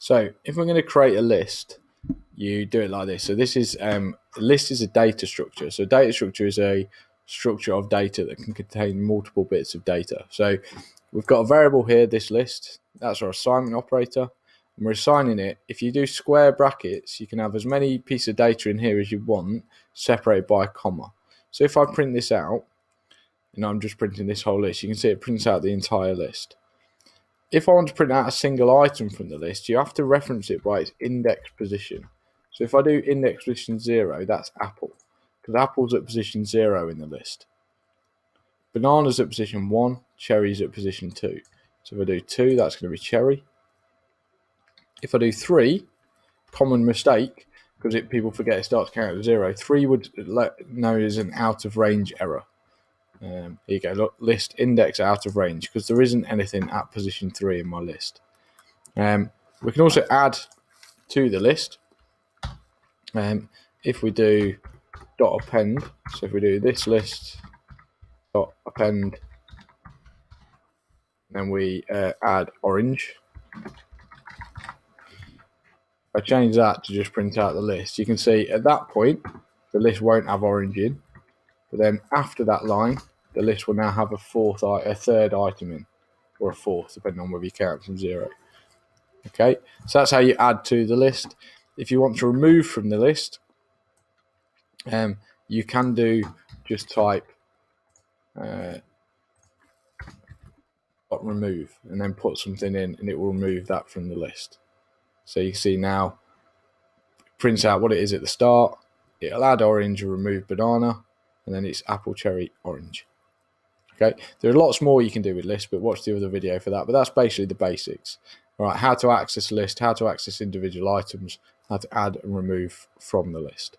So if we're going to create a list, you do it like this. So this is a list is a data structure. So data structure is a structure of data that can contain multiple bits of data. So we've got a variable here, this list. That's our assignment operator. And we're assigning it. If you do square brackets, you can have as many pieces of data in here as you want, separated by a comma. So if I print this out, I'm just printing this whole list, you can see it prints out the entire list. If I want to print out a single item from the list, you have to reference it by its index position. So if I do index position 0, that's apple, because apple's at position 0 in the list. Banana's at position 1, cherry's at position 2. So if I do 2, that's going to be cherry. If I do 3, common mistake, because people forget it starts counting at 0, 3 would know as an out of range error. Here you go, look, list index out of range, because there isn't anything at position 3 in my list. We can also add to the list. If we do dot append, so if we do this list dot append, then we add orange. If I change that to just print out the list, you can see at that point the list won't have orange in, but then after that line the list will now have a third item in, or a fourth, depending on whether you count from 0. Okay, so that's how you add to the list. If you want to remove from the list, you can just type remove and then put something in, and it will remove that from the list. So you can see now it prints out what it is at the start. It'll add orange or remove banana, and then it's apple, cherry, orange. Okay, there are lots more you can do with lists, but watch the other video for that. But that's basically the basics. All right, how to access a list, how to access individual items, how to add and remove from the list.